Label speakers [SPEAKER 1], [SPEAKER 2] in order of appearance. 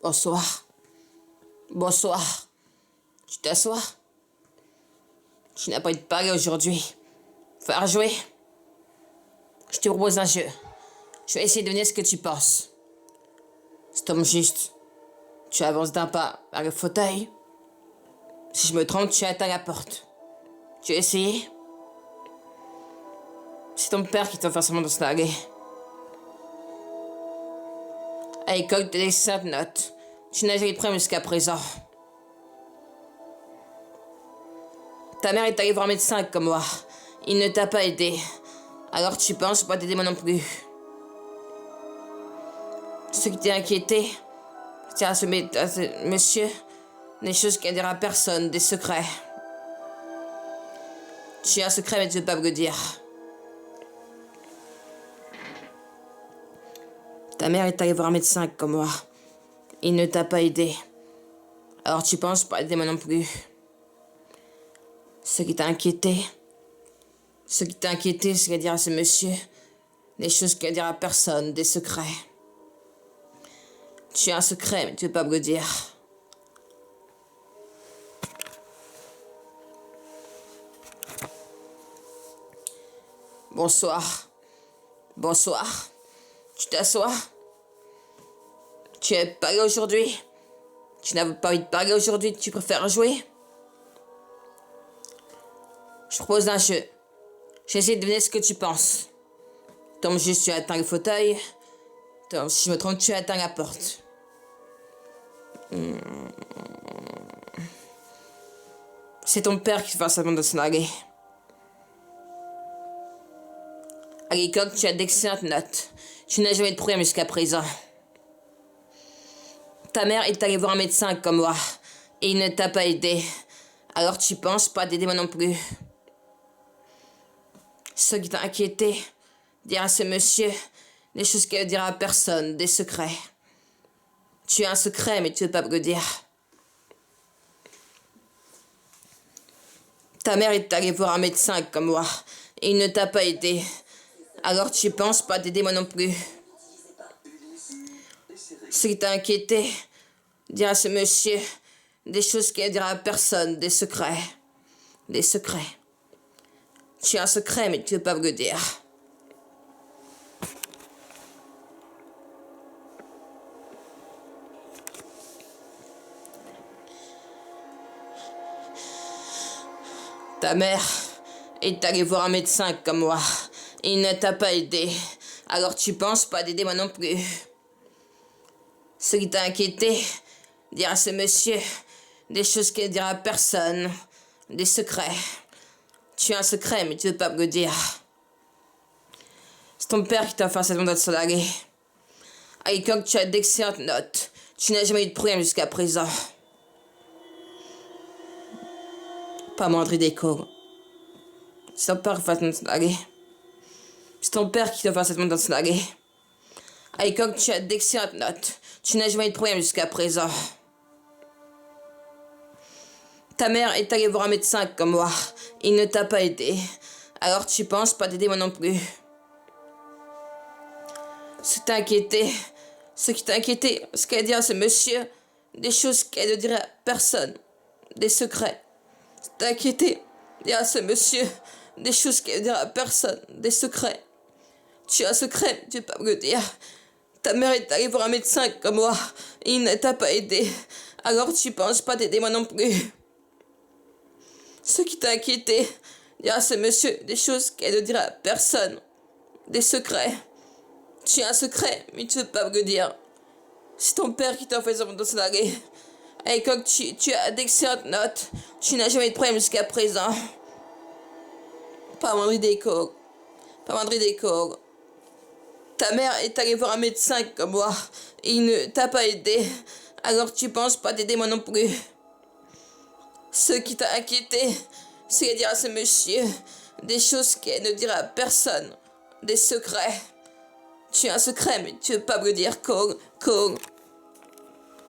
[SPEAKER 1] Bonsoir. Bonsoir. Tu t'assois? Tu n'as pas envie de parler aujourd'hui. Faire jouer? Je te propose un jeu. Je vais essayer de deviner ce que tu penses. C'est comme juste. Tu avances d'un pas vers le fauteuil. Si je me trompe, tu atteins la porte. Tu as essayé? C'est ton père qui t'a forcément de s'installer. À l'école, tu as d'excellentes notes. Tu n'as jamais eu de problème jusqu'à présent. Ta mère est allée voir un médecin comme moi. Il ne t'a pas aidé. Alors tu penses pas t'aider moi non plus. Ce qui t'a inquiété, c'est à ce monsieur des choses qu'il ne dira à personne, des secrets. Tu as un secret mais tu ne veux pas me le dire. Ta mère est allée voir un médecin comme moi. Il ne t'a pas aidé. Alors tu penses pas aider moi non plus. Ce qui t'a inquiété, c'est qu'elle dira à ce monsieur des choses qu'elle dira à personne, des secrets. Tu as un secret, mais tu veux pas me le dire. Bonsoir. Bonsoir. Tu t'assois? Tu es parlé aujourd'hui? Tu n'as pas envie de parler aujourd'hui, tu préfères jouer? Je propose un jeu. J'essaie de deviner ce que tu penses. Comme juste tu atteins le fauteuil. Comme si je me trompe, tu atteins la porte. C'est ton père qui fait seulement de s'en aller. À l'école, tu as d'excellentes notes. Tu n'as jamais eu de problème jusqu'à présent. Ta mère est allée voir un médecin comme moi. Et il ne t'a pas aidé. Alors tu penses pas t'aider moi non plus. Ce qui t'a inquiété, dire à ce monsieur des choses qu'elle ne dira à personne, des secrets. Tu as un secret, mais tu veux pas me le dire. Ta mère est allée voir un médecin comme moi, et il ne t'a pas aidé. Alors tu penses pas t'aider moi non plus. Ce qui t'a inquiété, dire à ce monsieur des choses qu'elle ne dira à personne, des secrets. Des secrets. Tu as un secret, mais tu veux pas me le dire. Ta mère est allée voir un médecin comme moi. Il ne t'a pas aidé. Alors tu penses pas d'aider moi non plus. Ce qui t'a inquiété, dire à ce monsieur des choses qu'elle ne dira à personne, des secrets. Tu as un secret, mais tu veux pas me le dire. C'est ton père qui t'a fait cette de s'en À l'école, tu as d'excellentes notes. Tu n'as jamais eu de problème jusqu'à présent. Pas moindre idée, Cole. C'est ton père qui t'a fait s'en aller. C'est ton père qui t'a fait cette de s'en aller. À l'école, tu as d'excellentes notes. Tu n'as jamais eu de problème jusqu'à présent. Ta mère est allée voir un médecin comme moi. Il ne t'a pas aidé. Alors tu penses pas t'aider moi non plus. Ce qui t'a inquiété, ce qu'elle dit à ce monsieur, des choses qu'elle ne dirait à personne, des secrets. Ce qui t'a inquiété, dire à ce monsieur, des choses qu'elle ne dirait à personne, des secrets. Tu as un secret, tu veux pas me le dire. Ta mère est allée voir un médecin comme moi, et il ne t'a pas aidé. Alors tu penses pas t'aider moi non plus. Ce qui t'a inquiété, dire à ce monsieur des choses qu'elle ne dira à personne, des secrets. Tu as un secret, mais tu veux pas me le dire. C'est ton père qui t'a fait ça dans son aller. À l'école, tu as d'excellentes notes. Tu n'as jamais eu de problème jusqu'à présent. Pas moindre idée, Cole. Pas moindre idée, Cole. Ta mère est allée voir un médecin comme moi, et il ne t'a pas aidé. Alors tu penses pas t'aider moi non plus. Ce qui t'a inquiété, c'est de dire à ce monsieur des choses qu'elle ne dira à personne, des secrets. Tu as un secret, mais tu veux pas me le dire, Cole.